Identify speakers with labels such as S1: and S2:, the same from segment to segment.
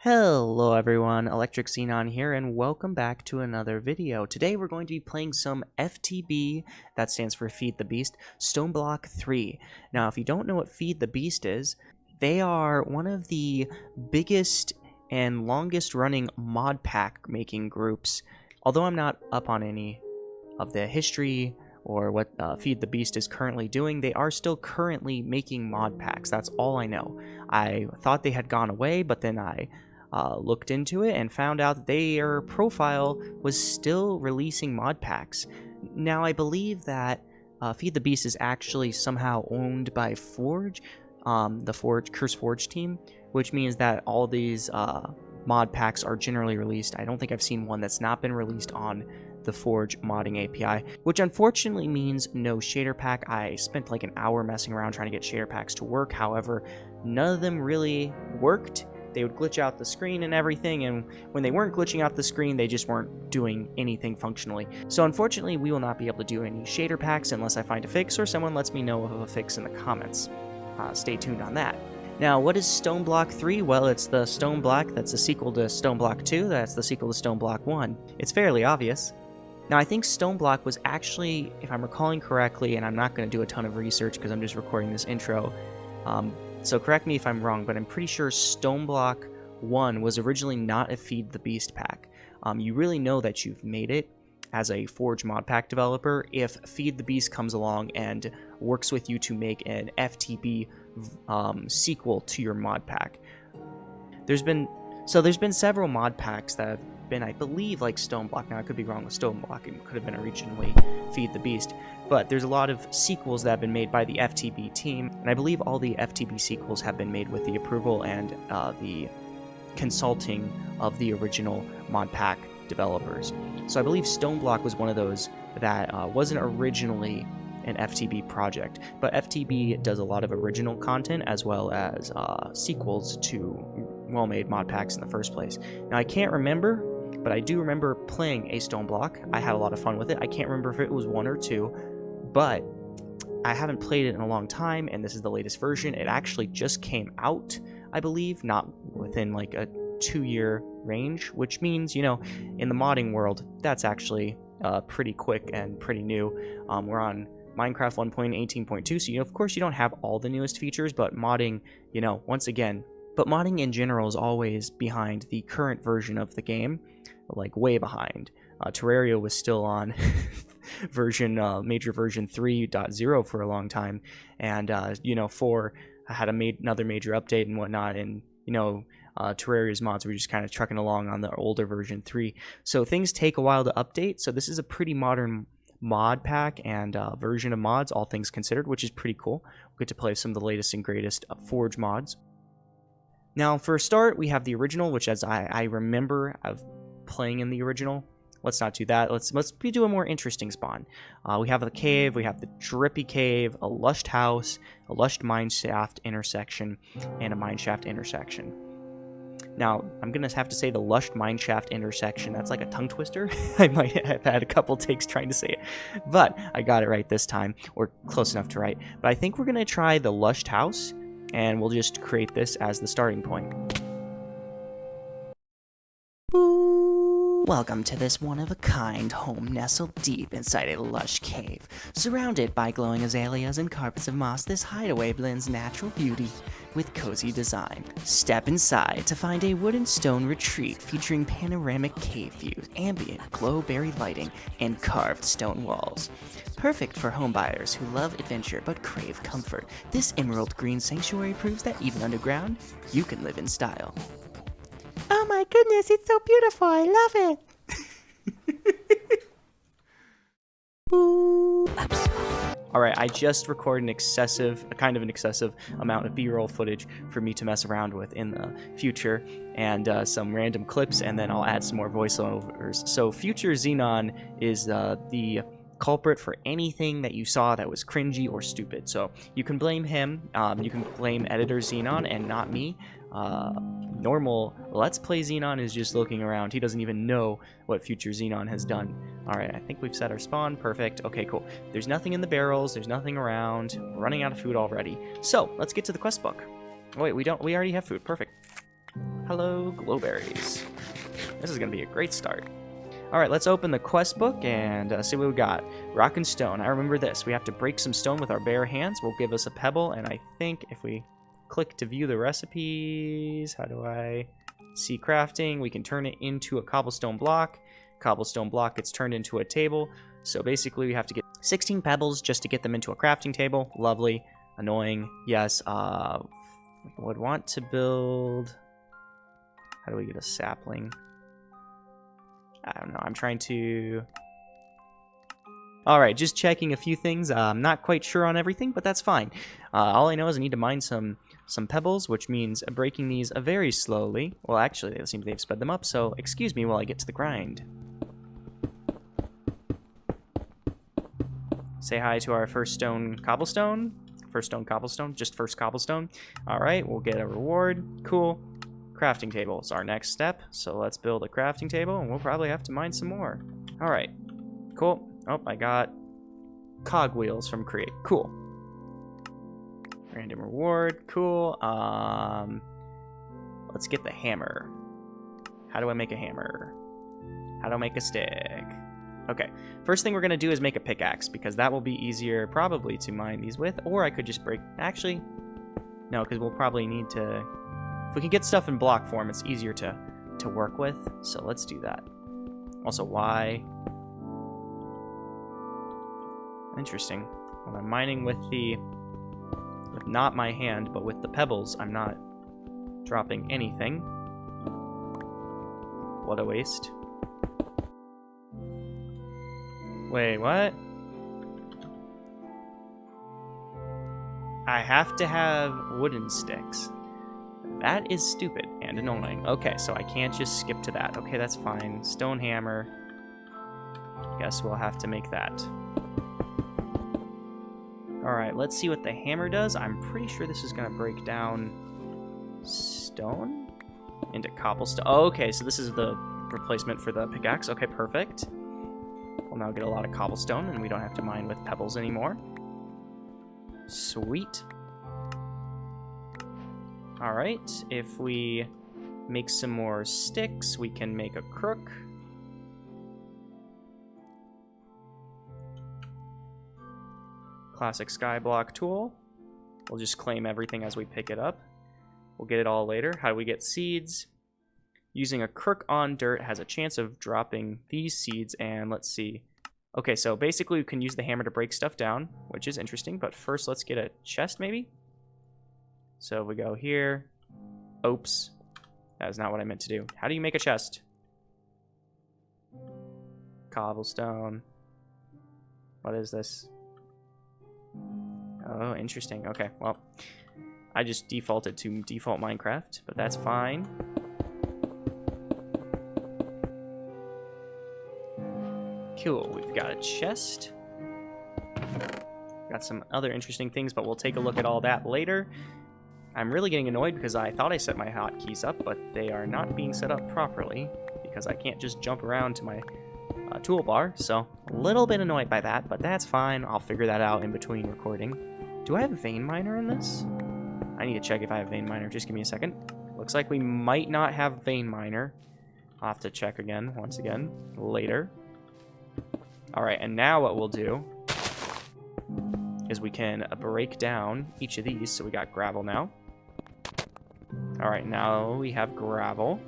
S1: Hello everyone, Electric-Xenon here, and welcome back to another video. Today we're going to be playing some FTB, that stands for Feed the Beast, Stoneblock 3. Now, if you don't know what Feed the Beast is, they are one of the biggest and longest running mod pack making groups. Although I'm not up on any of the history or what Feed the Beast is currently doing, they are still currently making mod packs. That's all I know. I thought they had gone away, but then I looked into it and found out that their profile was still releasing mod packs. Now, I believe that Feed the Beast is actually somehow owned by Forge, the Curseforge team, which means that all these mod packs are generally released. I don't think I've seen one that's not been released on the Forge modding API, which unfortunately means no shader pack. I spent like an hour messing around trying to get shader packs to work. However, none of them really worked. They would glitch out the screen and everything, and when they weren't glitching out the screen, they just weren't doing anything functionally. So unfortunately, we will not be able to do any shader packs unless I find a fix or someone lets me know of a fix in the comments. Stay tuned on that. Now, what is Stoneblock 3? Well, it's the Stoneblock that's the sequel to Stoneblock 2, that's the sequel to Stoneblock 1. It's fairly obvious. Now, I think Stoneblock was actually, if I'm recalling correctly, and I'm not going to do a ton of research because I'm just recording this intro, so correct me if I'm wrong, but I'm pretty sure Stoneblock 1 was originally not a Feed the Beast pack. You really know that you've made it as a Forge mod pack developer if Feed the Beast comes along and works with you to make an FTB sequel to your mod pack. There's been several mod packs that have been, I believe, like Stoneblock. Now, I could be wrong with Stoneblock. It could have been originally Feed the Beast. But there's a lot of sequels that have been made by the FTB team, and I believe all the FTB sequels have been made with the approval and the consulting of the original mod pack developers. So I believe Stoneblock was one of those that wasn't originally an FTB project, but FTB does a lot of original content as well as sequels to well-made mod packs in the first place. Now, I can't remember, but I do remember playing a Stoneblock. I had a lot of fun with it. I can't remember if it was 1 or 2, but I haven't played it in a long time, and this is the latest version. It actually just came out, I believe, not within like a 2-year range, which means, you know, in the modding world, that's actually pretty quick and pretty new. We're on Minecraft 1.18.2, so, you know, of course you don't have all the newest features, but modding, you know, once again, but modding in general is always behind the current version of the game, like way behind. Terraria was still on major version 3.0 for a long time, and you know, 4 had another major update and whatnot, and you know, Terraria's mods were just kind of trucking along on the older version 3. So things take a while to update. So this is a pretty modern mod pack and version of mods, all things considered, which is pretty cool. We'll get to play some of the latest and greatest Forge mods. Now, for a start, we have the original, which as I remember of playing in the original. Let's not do that. Let's do a more interesting spawn. We have the cave, we have the drippy cave, a lushed house, a lushed mineshaft intersection, and a mineshaft intersection. Now, I'm gonna have to say the lushed mineshaft intersection. That's like a tongue twister. I might have had a couple takes trying to say it, but I got it right this time, or close enough to right. But I think we're gonna try the lushed house, and we'll just create this as the starting point. Welcome to this one-of-a-kind home nestled deep inside a lush cave. Surrounded by glowing azaleas and carpets of moss, this hideaway blends natural beauty with cozy design. Step inside to find a wood and stone retreat featuring panoramic cave views, ambient glow-berry lighting, and carved stone walls. Perfect for homebuyers who love adventure but crave comfort, this emerald green sanctuary proves that even underground, you can live in style. Oh my goodness, it's so beautiful, I love it! Alright, I just recorded a kind of an excessive amount of B-roll footage for me to mess around with in the future, and some random clips, and then I'll add some more voiceovers. So future Xenon is the culprit for anything that you saw that was cringy or stupid. So you can blame him, you can blame editor Xenon and not me. Normal Let's Play Xenon is just looking around. He doesn't even know what future Xenon has done. Alright, I think we've set our spawn. Perfect. Okay, cool. There's nothing in the barrels. There's nothing around. We're running out of food already. So, let's get to the quest book. Oh, wait, we already have food. Perfect. Hello, glowberries. This is going to be a great start. Alright, let's open the quest book and see what we got. Rock and stone. I remember this. We have to break some stone with our bare hands. Will give us a pebble, and I think if we click to view the recipes, how do I see crafting? We can turn it into a cobblestone block. Cobblestone block gets turned into a table. So basically we have to get 16 pebbles just to get them into a crafting table. Lovely. Annoying. Yes. Would want to build... How do we get a sapling? I don't know. I'm trying to... Alright, just checking a few things. I'm not quite sure on everything, but that's fine. All I know is I need to mine some pebbles, which means breaking these very slowly. Well, actually, it seems they've sped them up, so excuse me while I get to the grind. Say hi to our first stone cobblestone. First stone cobblestone. Just first cobblestone. Alright, we'll get a reward. Cool. Crafting table is our next step, so let's build a crafting table, and we'll probably have to mine some more. Alright, cool. Oh, I got cog wheels from Create. Cool. Random reward. Cool. Let's get the hammer. How do I make a hammer? How do I make a stick? Okay, first thing we're going to do is make a pickaxe, because that will be easier probably to mine these with, or I could just break... Actually, no, because we'll probably need to... If we can get stuff in block form, it's easier to work with, so let's do that. Also, why? Interesting. When I'm mining with not my hand, but with the pebbles, I'm not dropping anything. What a waste. Wait, what? I have to have wooden sticks. That is stupid and annoying. Okay, so I can't just skip to that. Okay, that's fine. Stone hammer. Guess we'll have to make that. Alright, let's see what the hammer does. I'm pretty sure this is going to break down stone into cobblestone. Oh, okay, so this is the replacement for the pickaxe. Okay, perfect. We'll now get a lot of cobblestone, and we don't have to mine with pebbles anymore. Sweet. Alright, if we make some more sticks, we can make a crook. Classic Skyblock tool. We'll just claim everything as we pick it up. We'll get it all later. How do we get seeds? Using a crook on dirt has a chance of dropping these seeds, and let's see. Okay, so basically we can use the hammer to break stuff down, which is interesting, but first let's get a chest maybe? So we go here. Oops. That is not what I meant to do. How do you make a chest? Cobblestone. What is this? Oh, interesting. Okay, well, I just defaulted to default Minecraft, but that's fine. Cool, we've got a chest. Got some other interesting things, but we'll take a look at all that later. I'm really getting annoyed because I thought I set my hotkeys up, but they are not being set up properly because I can't just jump around to my toolbar, so a little bit annoyed by that, but that's fine. I'll figure that out in between recording. Do I have a vein miner in this? I need to check if I have vein miner. Just give me a second. Looks like we might not have vein miner. I'll have to check again, once again, later. Alright, and now what we'll do is we can break down each of these. So we got gravel now. Alright, now we have gravel,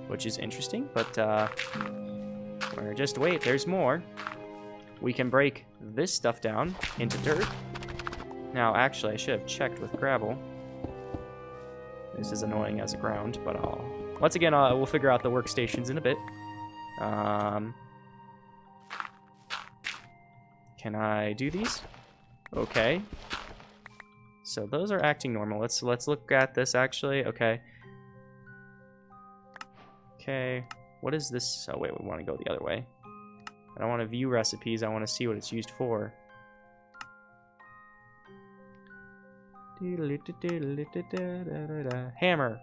S1: which is interesting, but or just wait, there's more. We can break this stuff down into dirt. Now, actually, I should have checked with gravel. This is annoying as a ground, but once again, we'll figure out the workstations in a bit. Can I do these? Okay. So those are acting normal. Let's look at this actually. Okay. Okay. What is this? Oh wait, we want to go the other way. I don't want to view recipes. I want to see what it's used for. Hammer.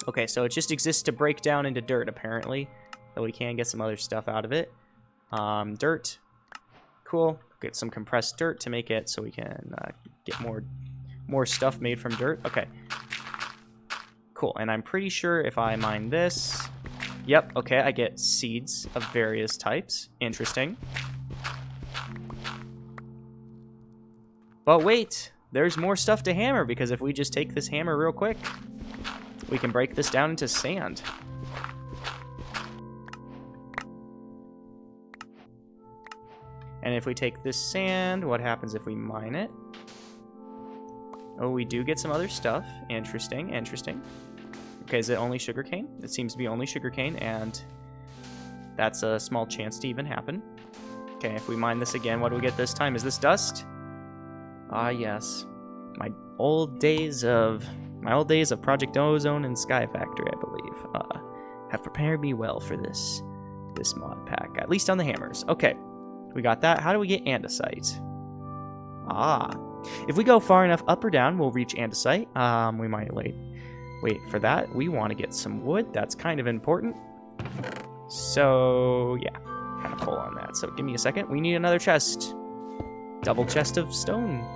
S1: Okay, so it just exists to break down into dirt apparently. Though we can get some other stuff out of it. Dirt. Cool. Get some compressed dirt to make it so we can get more stuff made from dirt. Okay. cool. And I'm pretty sure if I mine this... Yep, okay, I get seeds of various types. Interesting. But wait, there's more stuff to hammer, because if we just take this hammer real quick, we can break this down into sand. And if we take this sand, what happens if we mine it? Oh, we do get some other stuff. Interesting, interesting. Okay, is it only sugarcane? It seems to be only sugarcane, and that's a small chance to even happen. Okay, if we mine this again, what do we get this time? Is this dust? Ah, yes. My old days of Project Ozone and Sky Factory, I believe, have prepared me well for this mod pack. At least on the hammers. Okay, we got that. How do we get andesite? Ah, if we go far enough up or down, we'll reach andesite. We might wait for that. We want to get some wood. That's kind of important. So, yeah, kind of full on that. So, give me a second. We need another chest. Double chest of stone.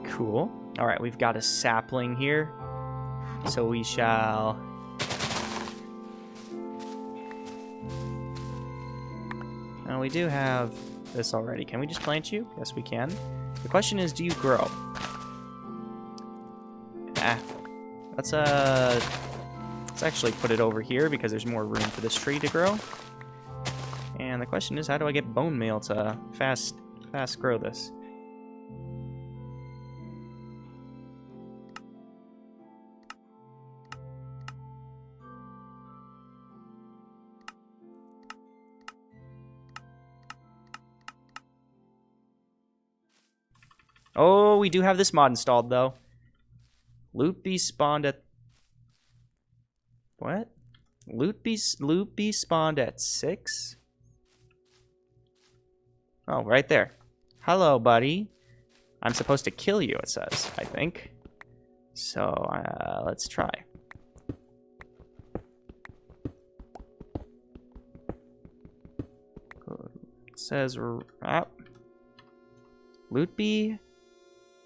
S1: Cool. All right, we've got a sapling here. So, we shall... Now, we do have this already. Can we just plant you? Yes, we can. The question is, do you grow? Let's actually put it over here because there's more room for this tree to grow. And the question is, how do I get bone meal to fast grow this? Oh, we do have this mod installed though. Loot be spawned at... What? Loot be spawned at 6? Oh, right there. Hello, buddy. I'm supposed to kill you, it says, I think. So, let's try. It says... Loot bee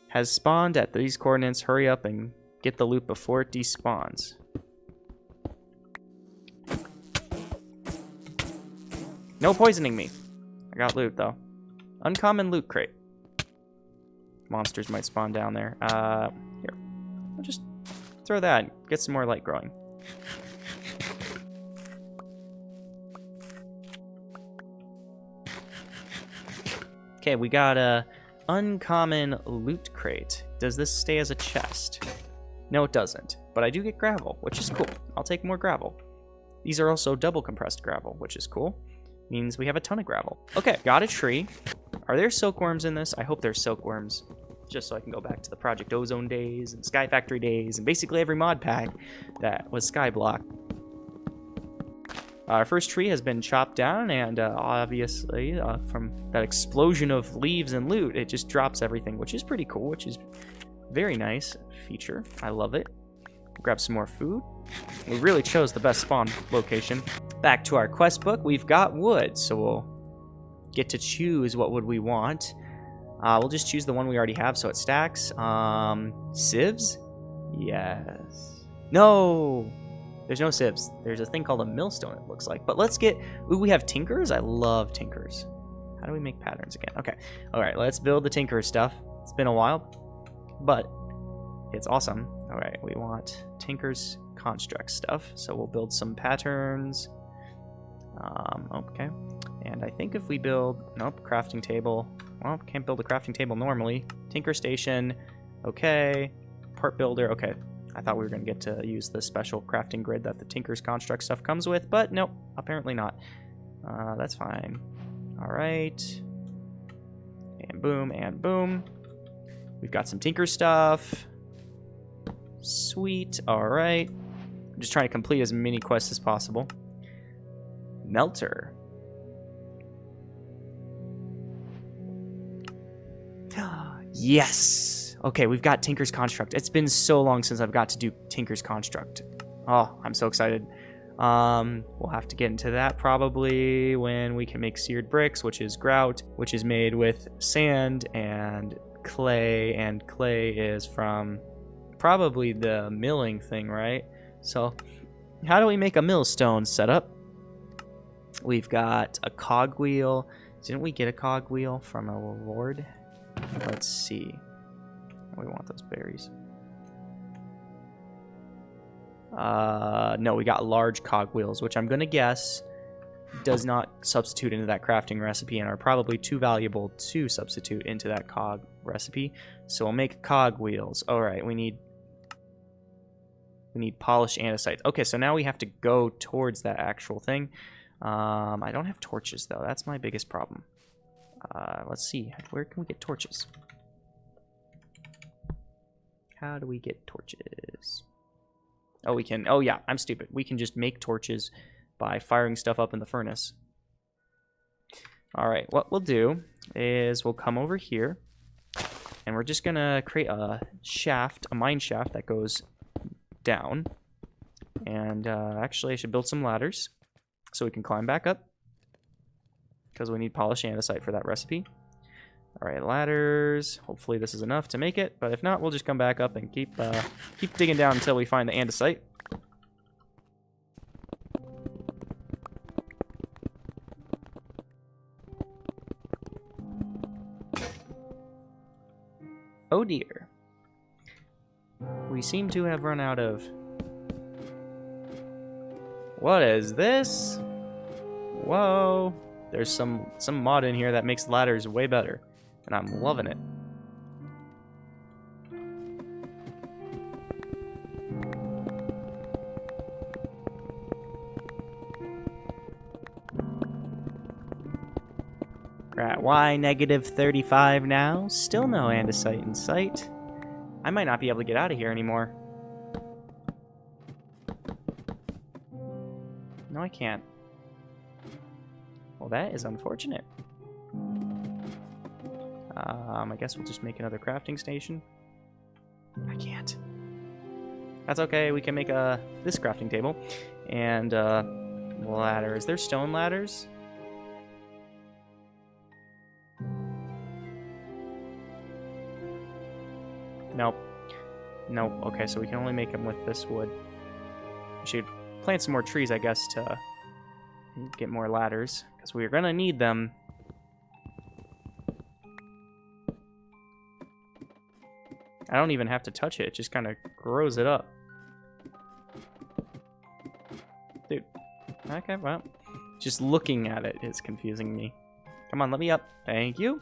S1: has spawned at these coordinates. Hurry up and get the loot before it despawns. No poisoning me. I got loot, though. Uncommon loot crate. Monsters might spawn down there. Here. I'll just throw that. Get some more light growing. Okay, we got a uncommon loot crate. Does this stay as a chest? No, it doesn't. But I do get gravel, which is cool. I'll take more gravel. These are also double compressed gravel, which is cool. Means we have a ton of gravel. Okay, got a tree. Are there silkworms in this? I hope there's silkworms. Just so I can go back to the Project Ozone days and Sky Factory days and basically every mod pack that was Skyblock. Our first tree has been chopped down, and obviously from that explosion of leaves and loot, it just drops everything, which is pretty cool, which is very nice feature. I love it. Grab some more food. We really chose the best spawn location. Back to our quest book, we've got wood, so we'll get to choose what wood we want. We'll just choose the one we already have, so it stacks. Sieves? Yes. No! There's no sieves. There's a thing called a millstone, it looks like. But let's get... Ooh, we have tinkers? I love tinkers. How do we make patterns again? Okay. Alright, let's build the tinker stuff. It's been a while, but it's awesome. Alright, we want tinker's construct stuff. So we'll build some patterns. Okay. And I think if we build... Nope, crafting table. Well, can't build a crafting table normally. Tinker station. Okay. Part builder. Okay. I thought we were going to get to use the special crafting grid that the Tinker's Construct stuff comes with, but nope, apparently not. That's fine. Alright. And boom, and boom. We've got some Tinker stuff. Sweet, alright. I'm just trying to complete as many quests as possible. Melter. Yes! Okay, we've got Tinker's Construct. It's been so long since I've got to do Tinker's Construct. Oh, I'm so excited. We'll have to get into that probably when we can make seared bricks, which is grout, which is made with sand and clay is from probably the milling thing, right? So how do we make a millstone setup? We've got a cogwheel. Didn't we get a cogwheel from a reward? Let's see. We want those berries. No, we got large cogwheels, which I'm going to guess does not substitute into that crafting recipe and are probably too valuable to substitute into that cog recipe. So we'll make cogwheels. All right, we need polished andesite. Okay, so now we have to go towards that actual thing. I don't have torches, though. That's my biggest problem. Let's see. Where can we get torches? How do we get torches? Oh, we can. Oh, yeah. I'm stupid. We can just make torches by firing stuff up in the furnace. All right. What we'll do is we'll come over here, and we're just going to create a shaft, a mine shaft that goes down. And actually, I should build some ladders so we can climb back up, because we need polished andesite for that recipe. All right, ladders. Hopefully this is enough to make it, but if not, we'll just come back up and keep digging down until we find the andesite. Oh dear. We seem to have run out of... What is this? Whoa. There's some mod in here that makes ladders way better, and I'm loving it. We're at Y -35 now. Still no andesite in sight. I might not be able to get out of here anymore. No, I can't. Well, that is unfortunate. I guess we'll just make another crafting station. I can't. That's okay. We can make this crafting table and ladders. There's stone ladders. Nope. Nope. Okay, so we can only make them with this wood. We should plant some more trees, I guess, to get more ladders, because we're gonna need them. I don't even have to touch it. It just kind of grows it up. Dude. Okay, well. Just looking at it is confusing me. Come on, let me up. Thank you.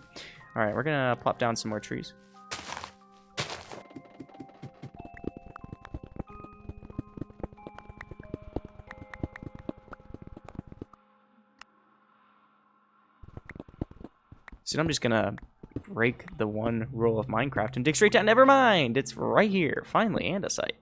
S1: Alright, we're gonna plop down some more trees. So I'm just gonna break the one rule of Minecraft and dig straight down. Never mind! It's right here. Finally, andesite.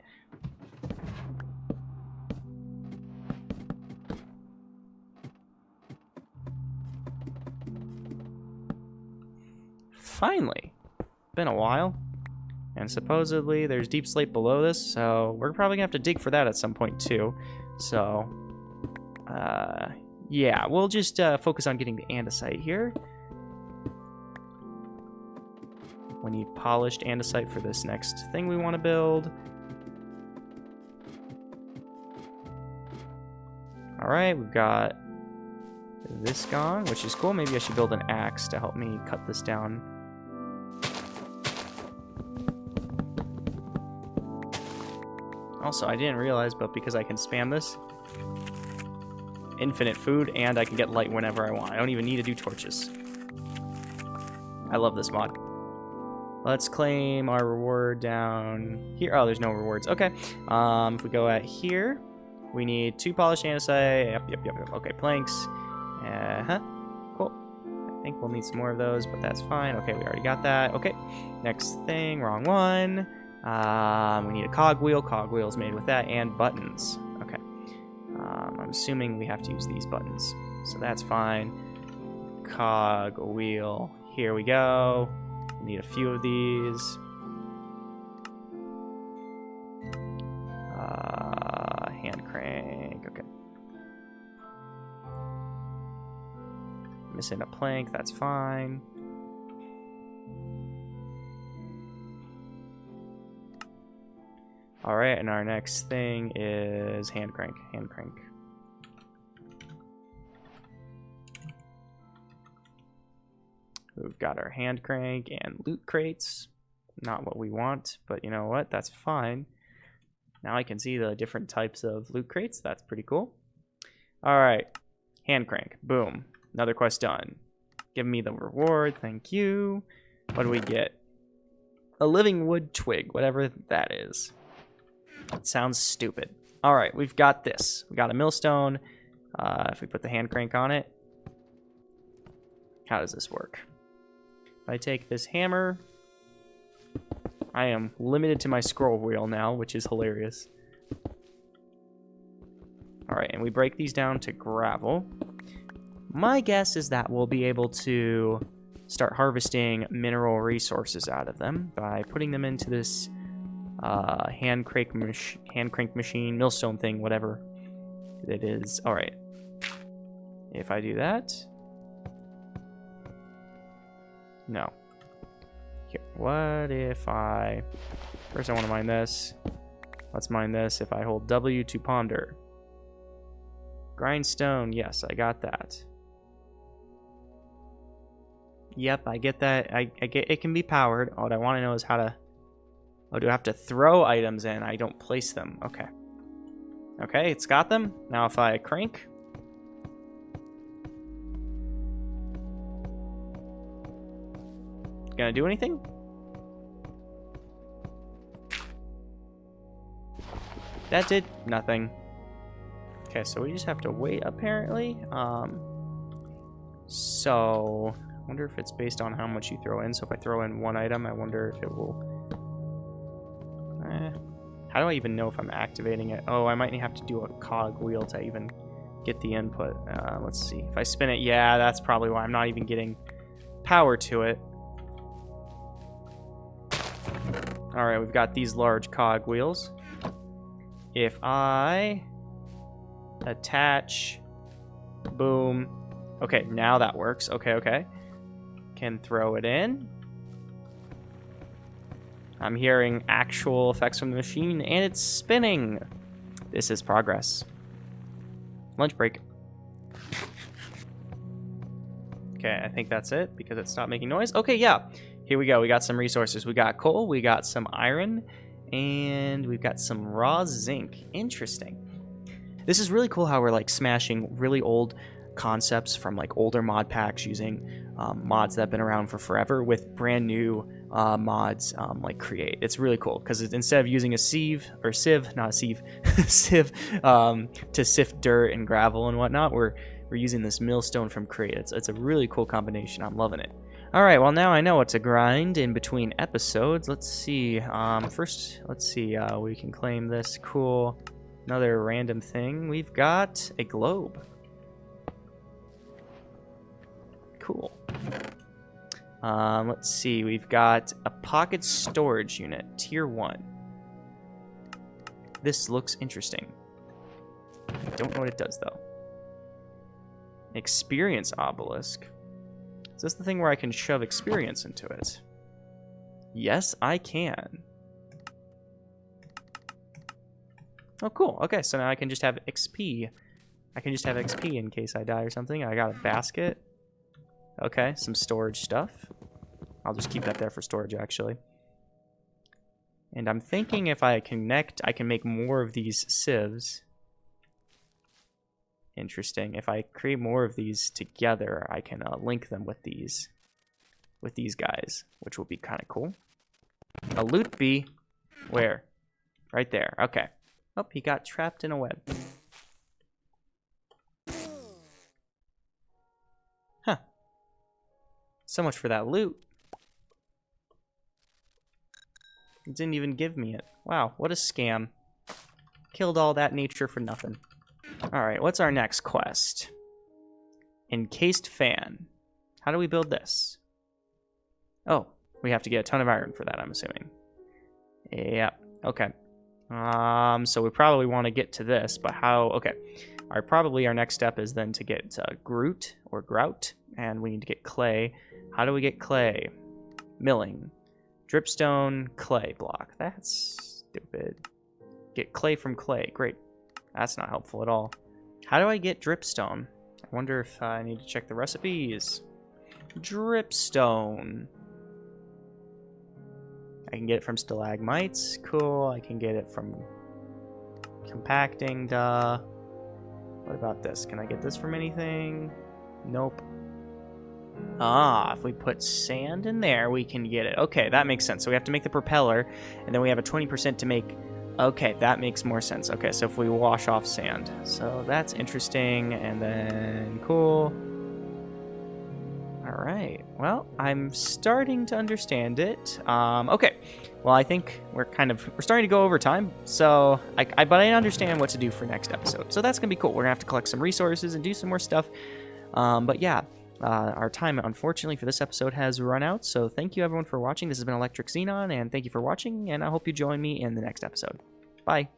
S1: Finally. Been a while. And supposedly there's deep slate below this, so we're probably gonna have to dig for that at some point too. So, yeah, we'll just focus on getting the andesite here. We need polished andesite for this next thing we want to build. Alright, we've got this gone, which is cool. Maybe I should build an axe to help me cut this down. Also, I didn't realize, but because I can spam this, infinite food, and I can get light whenever I want. I don't even need to do torches. I love this mod. Let's claim our reward down here. Oh, there's no rewards. Okay. If we go at here, we need 2 polished andesite. Yep. Okay, planks. Cool. I think we'll need some more of those, but that's fine. Okay, we already got that. Okay. Next thing, wrong one. We need a cogwheel. Cogwheel's made with that, and buttons. Okay. I'm assuming we have to use these buttons, so that's fine. Cogwheel. Here we go. Need a few of these. Hand crank. Okay. Missing a plank. That's fine. All right, and our next thing is hand crank. Hand crank. We've got our hand crank and loot crates. Not what we want, but you know what? That's fine. Now I can see the different types of loot crates. That's pretty cool. All right, hand crank. Boom. Another quest done. Give me the reward. Thank you. What do we get? A living wood twig, whatever that is. It sounds stupid. All right, we've got this. We got a millstone. If we put the hand crank on it, how does this work? If I take this hammer, I am limited to my scroll wheel now, which is hilarious. All right, and we break these down to gravel. My guess is that we'll be able to start harvesting mineral resources out of them by putting them into this hand crank machine, millstone thing, whatever it is. All right. If I do that, no. Here, what if I first I want to mine this. Let's mine this. If I hold W to ponder, grindstone. Yes, I got that. Yep, I get that. I get it can be powered. What I want to know is how to. Oh, do I have to throw items in? I don't place them. Okay. Okay, it's got them. Now if I crank. Gonna do anything? That did nothing. Okay, so we just have to wait apparently. So I wonder if it's based on how much you throw in. So if I throw in one item, I wonder if it will. How do I even know if I'm activating it? Oh, I might have to do a cog wheel to even get the input. Let's see. If I spin it, yeah, that's probably why I'm not even getting power to it. All right, we've got these large cog wheels. If I attach, boom. Okay, now that works. Okay, okay. Can throw it in. I'm hearing actual effects from the machine, and it's spinning. This is progress. Lunch break. Okay, I think that's it, because it stopped making noise. Okay, yeah. Here we go. We got some resources. We got coal, we got some iron, and we've got some raw zinc. Interesting. This is really cool how we're, like, smashing really old concepts from, like, older mod packs using mods that have been around for forever with brand new mods like create. It's really cool because instead of using a sieve or sieve, not a sieve, sieve to sift dirt and gravel and whatnot, we're using this millstone from create. It's a really cool combination. I'm loving it. All right, well now I know what to grind in between episodes. Let's see. First, let's see. We can claim this. Cool. Another random thing. We've got a globe. Cool. Let's see. We've got a pocket storage unit, tier 1. This looks interesting. I don't know what it does though. Experience obelisk. Is this the thing where I can shove experience into it? Yes, I can. Oh, cool. Okay, so now I can just have XP. I can just have XP in case I die or something. I got a basket. Okay, some storage stuff. I'll just keep that there for storage, actually. And I'm thinking if I connect, I can make more of these sieves. Interesting. If I create more of these together, I can link them with these guys, which will be kind of cool. A loot bee. Where? Right there. Okay. Oh, he got trapped in a web. Huh. So much for that loot. It didn't even give me it. Wow, what a scam. Killed all that nature for nothing. Alright, what's our next quest? Encased fan. How do we build this? Oh, we have to get a ton of iron for that, I'm assuming. Yeah, okay. So we probably want to get to this, but how? Okay. Alright, probably our next step is then to get grout or grout, and we need to get clay. How do we get clay? Milling. Dripstone, clay block. That's stupid. Get clay from clay. Great. That's not helpful at all. How do I get dripstone? I wonder if I need to check the recipes. Dripstone. I can get it from stalagmites. Cool. I can get it from compacting. Duh. What about this? Can I get this from anything? Nope. Ah, if we put sand in there, we can get it. Okay, that makes sense. So we have to make the propeller, and then we have a 20% to make... Okay, that makes more sense. Okay, so if we wash off sand. So that's interesting, and then... Cool. Alright, well, I'm starting to understand it. Okay, well, I think we're starting to go over time, so, but I understand what to do for next episode. So that's gonna be cool. We're gonna have to collect some resources and do some more stuff. But yeah, our time, unfortunately, for this episode has run out, so thank you everyone for watching. This has been Electric-Xenon, and thank you for watching, and I hope you join me in the next episode. Bye!